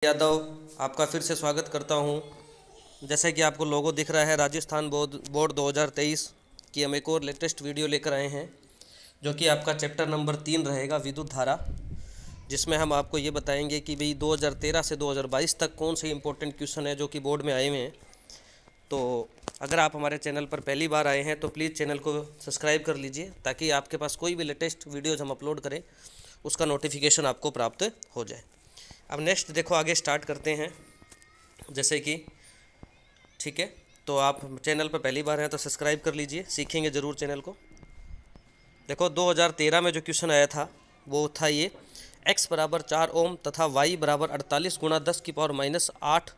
यादव आपका फिर से स्वागत करता हूं। जैसे कि आपको लोगो दिख रहा है, राजस्थान बोर्ड 2023 की हम एक और लेटेस्ट वीडियो लेकर आए हैं, जो कि आपका चैप्टर नंबर 3 रहेगा, विद्युत धारा, जिसमें हम आपको ये बताएंगे कि भाई 2013 से 2022 तक कौन से इंपॉर्टेंट क्वेश्चन है जो कि बोर्ड में आए हुए हैं। तो अगर आप हमारे चैनल पर पहली बार आए हैं तो प्लीज़ चैनल को सब्सक्राइब कर लीजिए, ताकि आपके पास कोई भी लेटेस्ट वीडियोज़ हम अपलोड करें उसका नोटिफिकेशन आपको प्राप्त हो जाए। अब नेक्स्ट देखो, आगे स्टार्ट करते हैं। जैसे कि ठीक है, तो आप चैनल पर पहली बार हैं तो सब्सक्राइब कर लीजिए, सीखेंगे ज़रूर चैनल को। देखो 2013 में जो क्वेश्चन आया था वो था ये, x बराबर 4 ओम तथा y बराबर 48 गुणा 10⁻⁸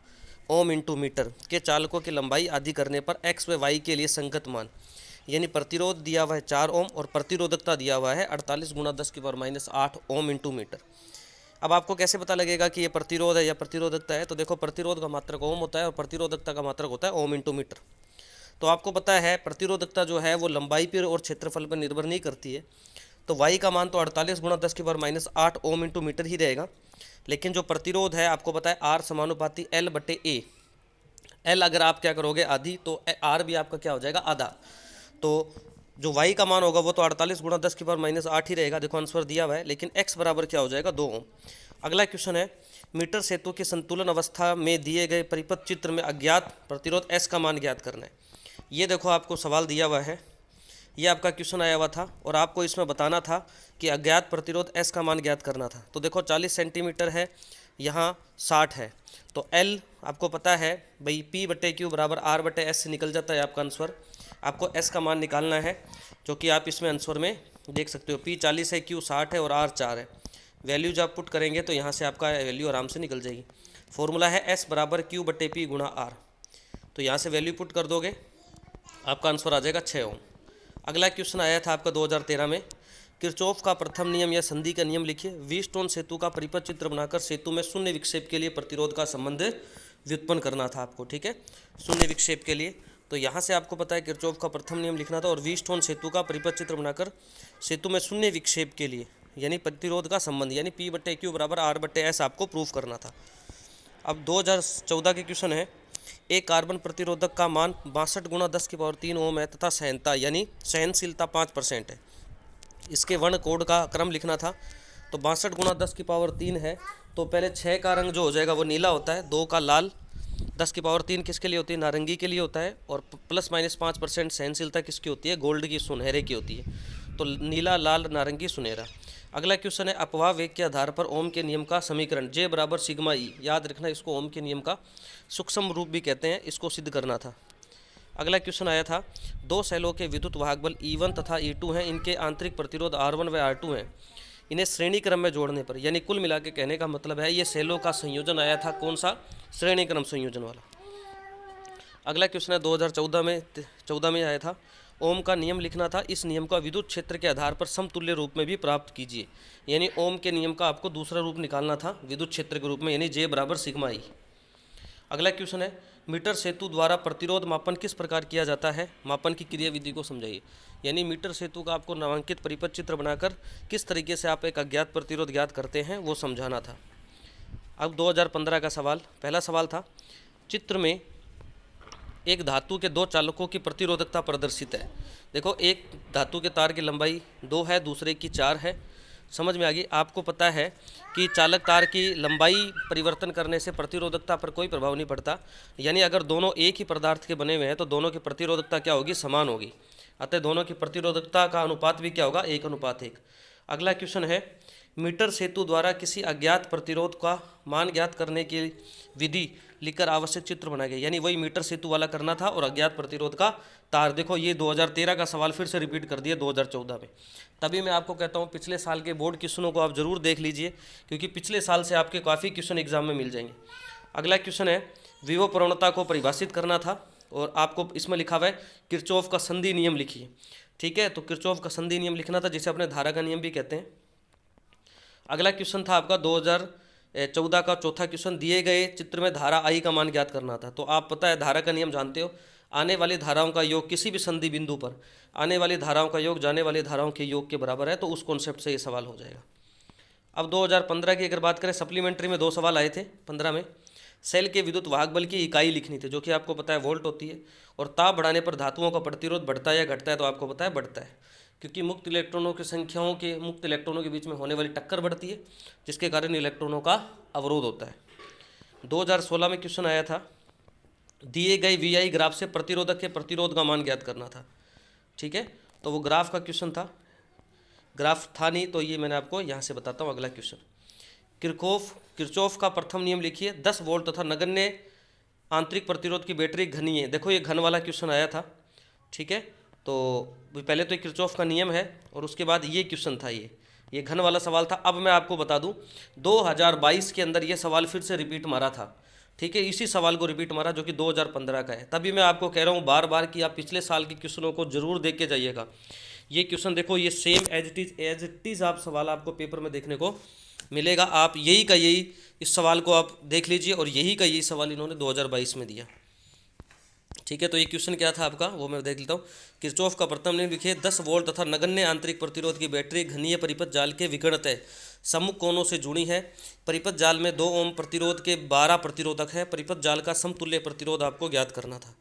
ओम इंटू मीटर के चालकों की लंबाई आदि करने पर x व y के लिए संगत मान, यानी प्रतिरोध दिया हुआ है 4 ओम और प्रतिरोधकता दिया हुआ है 48 गुणा 10⁻⁸ ओम इंटू मीटर। अब आपको कैसे पता लगेगा कि ये प्रतिरोध है या प्रतिरोधकता है? तो देखो, प्रतिरोध का मात्रक ओम होता है और प्रतिरोधकता का मात्रक होता है ओम इंटू मीटर। तो आपको पता है प्रतिरोधकता जो है वो लंबाई पर और क्षेत्रफल पर निर्भर नहीं करती है, तो y का मान तो 48 गुणा 10⁻⁸ ओम इंटू मीटर ही रहेगा। लेकिन जो प्रतिरोध है आपको पता है R समानुपाती L/A। L अगर आप क्या करोगे आधी, तो R भी आपका क्या हो जाएगा, आधा। तो जो y का मान होगा वो तो 48 गुणा 10⁻⁸ ही रहेगा, देखो आंसर दिया हुआ है। लेकिन x बराबर क्या हो जाएगा, 2 ओम। अगला क्वेश्चन है, मीटर सेतु की संतुलन अवस्था में दिए गए परिपथ चित्र में अज्ञात प्रतिरोध S का मान ज्ञात करना है। ये देखो आपको सवाल दिया हुआ है, ये आपका क्वेश्चन आया हुआ था और आपको इसमें बताना था कि अज्ञात प्रतिरोध S का मान ज्ञात करना था। तो देखो 40 सेंटीमीटर है, यहाँ 60 है, तो L आपको पता है भाई P/Q बराबर R/S से निकल जाता है आपका आंसर। आपको S का मान निकालना है, जो कि आप इसमें आंसर में देख सकते हो। P 40 है, Q 60 है और R 4 है। वैल्यू जब आप पुट करेंगे तो यहाँ से आपका वैल्यू आराम से निकल जाएगी। फॉर्मूला है S बराबर Q/P गुणा R। तो यहाँ से वैल्यू पुट कर दोगे, आपका आंसर आ जाएगा 6 ओम। अगला क्वेश्चन आया था आपका 2013 में, किरचॉफ का प्रथम नियम या संधि का नियम लिखिए। व्हीटस्टोन सेतु का परिपथ चित्र बनाकर सेतु में शून्य विक्षेप के लिए प्रतिरोध का संबंध व्युत्पन्न करना था आपको, ठीक है, शून्य विक्षेप के लिए। तो यहाँ से आपको पता है किरचॉफ का प्रथम नियम लिखना था और व्हीटस्टोन सेतु का परिपथ चित्र बनाकर सेतु में शून्य विक्षेप के लिए यानी प्रतिरोध का संबंध यानी P/Q बराबर R/S आपको प्रूफ करना था। अब 2014 के क्वेश्चन है, एक कार्बन प्रतिरोधक का मान 62 गुणा 10⁻³ ओम है तथा सहनता यानी सहनशीलता 5% है। इसके वर्ण कोड का क्रम लिखना था। तो 62 गुणा 10⁻³ है, तो पहले 6 का रंग जो हो जाएगा वो नीला होता है, 2 का लाल, 10⁻³ किसके लिए होती है, नारंगी के लिए होता है, और ±5% सहनशीलता किसकी होती है, गोल्ड की, सुनहरे की होती है। तो नीला, लाल, नारंगी, सुनहरा। अगला क्वेश्चन है, अपवाह वेग के आधार पर ओम के नियम का समीकरण J बराबर सिग्मा E, याद रखना इसको ओम के नियम का सूक्ष्म रूप भी कहते हैं, इसको सिद्ध करना था। अगला क्वेश्चन आया था, दो सेलों के विद्युत वाहक बल E1 तथा E2 हैं, इनके आंतरिक प्रतिरोध R1 व R2 हैं, इन्हें श्रेणी क्रम में जोड़ने पर, यानी कुल मिला के कहने का मतलब है ये सेलों का संयोजन आया था, कौन सा, श्रेणी क्रम संयोजन वाला। अगला क्वेश्चन है 2014 में आया था, ओम का नियम लिखना था। इस नियम का विद्युत क्षेत्र के आधार पर समतुल्य रूप में भी प्राप्त कीजिए, यानी ओम के नियम का आपको दूसरा रूप निकालना था विद्युत क्षेत्र के रूप में, यानी J बराबर सिग्मा E। अगला क्वेश्चन है, मीटर सेतु द्वारा प्रतिरोध मापन किस प्रकार किया जाता है, मापन की क्रियाविधि को समझाइए। यानी मीटर सेतु का आपको नामांकित परिपथ चित्र बनाकर किस तरीके से आप एक अज्ञात प्रतिरोध ज्ञात करते हैं वो समझाना था। अब 2015 का सवाल, पहला सवाल था, चित्र में एक धातु के दो चालकों की प्रतिरोधकता प्रदर्शित है। देखो, एक धातु के तार की लंबाई 2 है, दूसरे की 4 है। समझ में आ गई। आपको पता है कि चालक तार की लंबाई परिवर्तन करने से प्रतिरोधकता पर कोई प्रभाव नहीं पड़ता, यानी अगर दोनों एक ही पदार्थ के बने हुए हैं तो दोनों की प्रतिरोधकता क्या होगी, समान होगी। अतः दोनों की प्रतिरोधकता का अनुपात भी क्या होगा, 1:1। अगला क्वेश्चन है, मीटर सेतु द्वारा किसी अज्ञात प्रतिरोध का मान ज्ञात करने की विधि लिखकर आवश्यक चित्र बनाया गया, यानी वही मीटर सेतु वाला करना था और अज्ञात प्रतिरोध का तार। देखो ये 2013 का सवाल फिर से रिपीट कर दिया 2014 में। तभी मैं आपको कहता हूँ पिछले साल के बोर्ड क्वेश्चनों को आप ज़रूर देख लीजिए, क्योंकि पिछले साल से आपके काफ़ी क्वेश्चन एग्जाम में मिल जाएंगे। अगला क्वेश्चन है, विभव प्रवणता को परिभाषित करना था और आपको इसमें लिखा हुआ है किरचॉफ का संधि नियम लिखिए, ठीक है। तो किरचॉफ का संधि नियम लिखना था, जिसे अपने धारा का नियम भी कहते हैं। अगला क्वेश्चन था आपका 2014 का चौथा क्वेश्चन, दिए गए चित्र में धारा I का मान ज्ञात करना था। तो आप पता है धारा का नियम जानते हो, आने वाली धाराओं का योग किसी भी संधि बिंदु पर आने वाली धाराओं का योग जाने वाली धाराओं के योग के बराबर है, तो उस कॉन्सेप्ट से ये सवाल हो जाएगा। अब 2015 की अगर बात करें, सप्लीमेंट्री में 2 सवाल आए थे 15 में। सेल के विद्युत वाहक बल की इकाई लिखनी थी, जो कि आपको पता है वोल्ट होती है, और ताप बढ़ाने पर धातुओं का प्रतिरोध बढ़ता है या घटता है, तो आपको पता है बढ़ता है, क्योंकि मुक्त इलेक्ट्रॉनों की संख्याओं के मुक्त इलेक्ट्रॉनों के बीच में होने वाली टक्कर बढ़ती है, जिसके कारण इलेक्ट्रॉनों का अवरोध होता है। 2016 में क्वेश्चन आया था, दिए गए वी आई ग्राफ से प्रतिरोधक के प्रतिरोध का मान ज्ञात करना था। ठीक है, तो वो ग्राफ का क्वेश्चन था, ग्राफ था नहीं तो ये मैंने आपको यहाँ से बताता हूँ। अगला क्वेश्चन, किरचॉफ का प्रथम नियम लिखिए। 10 वोल्ट तथा नगण्य आंतरिक प्रतिरोध की बैटरी घनी है। देखो ये घन वाला क्वेश्चन आया था। ठीक है, तो पहले तो ये किरचॉफ का नियम है और उसके बाद ये क्वेश्चन था, ये घन वाला सवाल था। अब मैं आपको बता दूं, 2022 के अंदर ये सवाल फिर से रिपीट मारा था। ठीक है, इसी सवाल को रिपीट मारा जो कि 2015 का है। तभी मैं आपको कह रहा हूँ बार बार कि आप पिछले साल के क्वेश्चनों को जरूर देख के जाइएगा। ये क्वेश्चन देखो, ये सेम एज इट इज़ आप सवाल आपको पेपर में देखने को मिलेगा। आप यही का यही इस सवाल को आप देख लीजिए, और यही का यही सवाल इन्होंने 2022 में दिया। ठीक है, तो ये क्वेश्चन क्या था आपका, वो मैं देख लेता हूँ। किरचॉफ का प्रथम नियम लिखिए। 10 वोल्ट तथा नगण्य आंतरिक प्रतिरोध की बैटरी घनीय परिपथ जाल के विकर्णतः सम्मुख कोनों से जुड़ी है। परिपथ जाल में 2 ओम प्रतिरोध के 12 प्रतिरोधक है। परिपथ जाल का समतुल्य प्रतिरोध आपको ज्ञात करना था।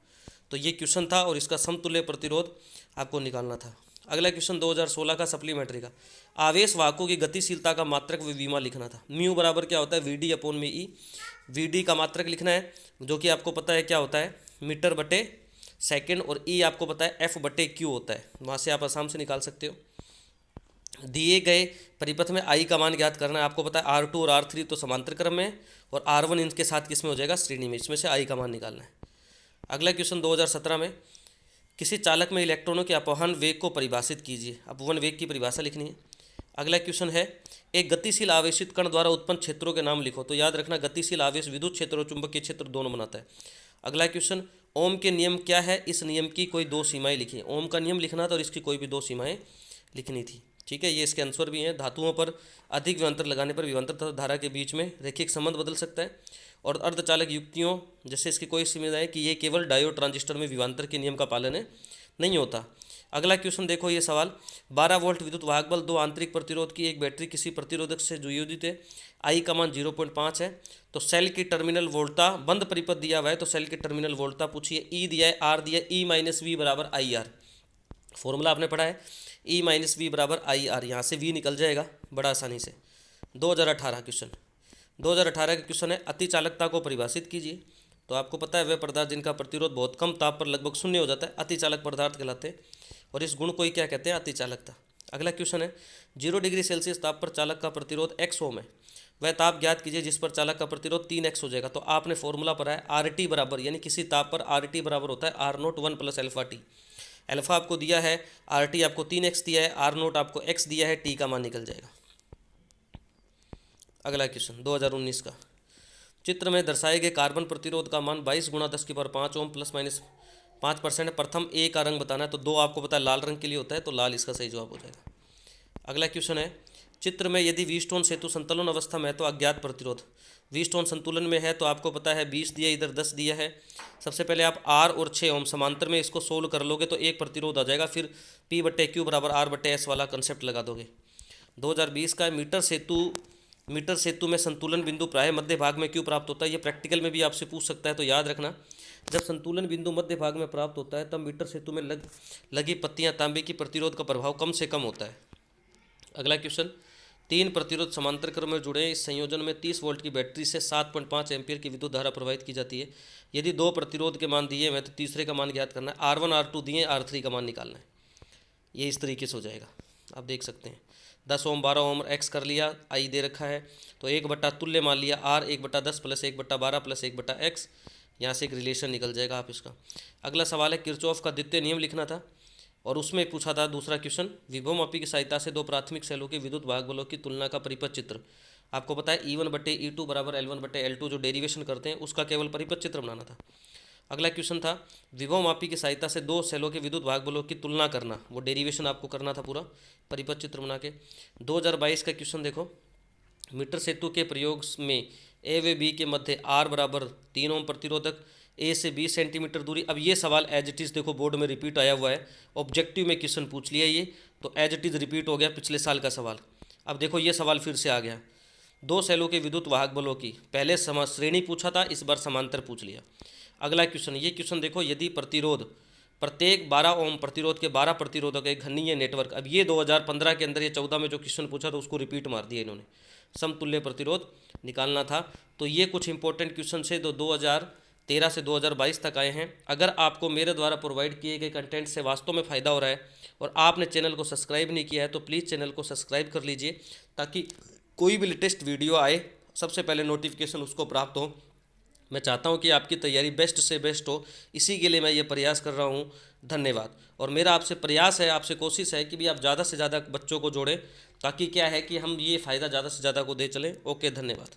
तो ये क्वेश्चन था और इसका समतुल्य प्रतिरोध आपको निकालना था। अगला क्वेश्चन 2016 का सप्लीमेंट्री का, आवेश वाहकों की गतिशीलता का मात्रक विमा लिखना था। म्यू बराबर क्या होता है, वी डी अपॉन में ई। वी डी का मात्रक लिखना है, जो कि आपको पता है क्या होता है, मीटर बटे सेकेंड, और ई आपको पता है एफ बटे क्यू होता है। वहाँ से आप आसाम से निकाल सकते हो। दिए गए परिपथ में आई का मान ज्ञात करना है। आपको पता है R2 और R3 तो समांतर क्रम में है, और R1 इनके साथ किस में हो जाएगा, श्रेणी में। इसमें से आई का मान निकालना है। अगला क्वेश्चन 2017 में, किसी चालक में इलेक्ट्रॉनों के अपवहन वेग को परिभाषित कीजिए। अपवहन वेग की परिभाषा लिखनी है। अगला क्वेश्चन है, एक गतिशील आवेशित कण द्वारा उत्पन्न क्षेत्रों के नाम लिखो। तो याद रखना, गतिशील आवेश विद्युत क्षेत्र और चुंबकीय क्षेत्र दोनों बनाता है। अगला क्वेश्चन, ओम के नियम क्या है, इस नियम की कोई 2 सीमाएं लिखिए। ओम का नियम लिखना था और इसकी कोई भी 2 सीमाएं लिखनी थी। ठीक है, ये इसके आंसर भी हैं। धातुओं पर अधिक विभवांतर लगाने पर विभवांतर तथा धारा के बीच में रैखिक संबंध बदल सकता है। और अर्धचालक युक्तियों जैसे इसकी कोई सीमा है कि ये केवल डायोड ट्रांजिस्टर में विभवांतर के नियम का पालन है, नहीं होता। अगला क्वेश्चन देखो, ये सवाल, 12 वोल्ट विद्युत वाहक बल 2 आंतरिक प्रतिरोध की एक बैटरी किसी प्रतिरोधक से संयोजित है। आई का मान 0.5 है। तो सेल की टर्मिनल वोल्टता, बंद परिपथ दिया हुआ है तो सेल की टर्मिनल वोल्टता पूछिए। ई दिया है, आर दिया है, ई माइनस वी बराबर आई आर। फॉर्मूला आपने पढ़ा है, ई माइनस वी बराबर आई आर। यहाँ से वी निकल जाएगा बड़ा आसानी से। 2018 क्वेश्चन, 2018 का क्वेश्चन है, अति चालकता को परिभाषित कीजिए। तो आपको पता है, वे पदार्थ जिनका प्रतिरोध बहुत कम ताप पर लगभग शून्य हो जाता है अति चालक पदार्थ कहलाते हैं, और इस गुण को ही क्या कहते हैं, अति चालकता। अगला क्वेश्चन है, 0 डिग्री सेल्सियस ताप पर चालक का प्रतिरोध x ओम है। वह ताप ज्ञात कीजिए जिस पर चालक का प्रतिरोध 3x हो जाएगा। तो आपने फॉर्मूला पढ़ा है, आर टी बराबर, यानी किसी ताप पर आर टी बराबर होता है R naught 1 plus alpha T. Alpha आपको दिया है, आर टी आपको 3x दिया है, आर नोट आपको x दिया है, टी का मान निकल जाएगा। अगला क्वेश्चन 2019 का, चित्र में दर्शाए गए कार्बन प्रतिरोध का मान 22 गुणा 10 की पावर 5 ओम प्लस माइनस 5% है। प्रथम ए का रंग बताना है। तो 2 आपको पता है लाल रंग के लिए होता है, तो लाल इसका सही जवाब हो जाएगा। अगला क्वेश्चन है, चित्र में यदि व्हीटस्टोन सेतु संतुलन अवस्था में है तो अज्ञात प्रतिरोध। व्हीटस्टोन संतुलन में है तो आपको पता है 20 दिया, इधर 10 दिया है। सबसे पहले आप आर और 6 ओम समांतर में इसको सोल्व कर लोगे तो एक प्रतिरोध आ जाएगा, फिर पी बट्टे क्यू बराबर आर बट्टे एस वाला कंसेप्ट लगा दोगे। 2020 का, मीटर सेतु में संतुलन बिंदु प्राय मध्य भाग में क्यों प्राप्त होता है। ये प्रैक्टिकल में भी आपसे पूछ सकता है, तो याद रखना, जब संतुलन बिंदु मध्य भाग में प्राप्त होता है तब मीटर सेतु में लगी पत्तियां तांबे की प्रतिरोध का प्रभाव कम से कम होता है। अगला क्वेश्चन, 3 प्रतिरोध समांतर क्रम में जुड़े इस संयोजन में 30 वोल्ट की बैटरी से 7.5 एम्पियर की विद्युत धारा प्रवाहित की जाती है। यदि 2 प्रतिरोध के मान दिए हुए तो तीसरे का मान ज्ञात करना है। R1 R2 दिए, R3 का मान निकालना है। ये इस तरीके से हो जाएगा, आप देख सकते हैं। 10 ओम 12 ओम एक्स कर लिया, आई दे रखा है तो 1 बट्टा तुल्य मान लिया आर, 1/10 प्लस 1/12 प्लस 1/x। यहाँ से एक रिलेशन निकल जाएगा आप इसका। अगला सवाल है, किरचॉफ का द्वितीय नियम लिखना था और उसमें पूछा था दूसरा क्वेश्चन, विभवमापी की सहायता से 2 प्राथमिक सेलों के विद्युत भाग बलों की तुलना का परिपथ चित्र। आपको पता है E1/E2 बराबर L1/L2 जो डेरिवेशन करते हैं उसका केवल परिपथ चित्र बनाना था। अगला क्वेश्चन था, विभवमापी की सहायता से 2 सेलों के विद्युत भाग बलों की तुलना करना, वो डेरिवेशन आपको करना था पूरा परिपथ चित्र बना के। 2022 का क्वेश्चन देखो, मीटर सेतु के प्रयोग में ए व बी के मध्य आर बराबर 3 ओम प्रतिरोधक, ए से 20 सेंटीमीटर दूरी। अब ये सवाल एज इट इज़ देखो बोर्ड में रिपीट आया हुआ है, ऑब्जेक्टिव में क्वेश्चन पूछ लिया ये, तो एज इट इज़ रिपीट हो गया पिछले साल का सवाल। अब देखो ये सवाल फिर से आ गया, दो सेलों के विद्युत वाहक बलों की पहले श्रेणी पूछा था, इस बार समांतर पूछ लिया। अगला क्वेश्चन, ये क्वेश्चन देखो, यदि प्रतिरोध प्रत्येक 12 ओम प्रतिरोध के 12 प्रतिरोधक एक घनीय नेटवर्क, अब ये 2015 के अंदर, ये 14 में जो क्वेश्चन पूछा था उसको रिपीट मार दिया इन्होंने, समतुल्य प्रतिरोध निकालना था। तो ये कुछ इंपॉर्टेंट क्वेश्चन से 2013 से 2022 तक आए हैं। अगर आपको मेरे द्वारा प्रोवाइड किए गए कंटेंट से वास्तव में फ़ायदा हो रहा है और आपने चैनल को सब्सक्राइब नहीं किया है तो प्लीज़ चैनल को सब्सक्राइब कर लीजिए, ताकि कोई भी लेटेस्ट वीडियो आए सबसे पहले नोटिफिकेशन उसको प्राप्त हो। मैं चाहता हूं कि आपकी तैयारी बेस्ट से बेस्ट हो, इसी के लिए मैं ये प्रयास कर रहा हूं। धन्यवाद। और मेरा आपसे प्रयास है, आपसे कोशिश है कि भी आप ज़्यादा से ज़्यादा बच्चों को जोड़ें, ताकि क्या है कि हम ये फ़ायदा ज़्यादा से ज़्यादा को दे चलें। ओके, धन्यवाद।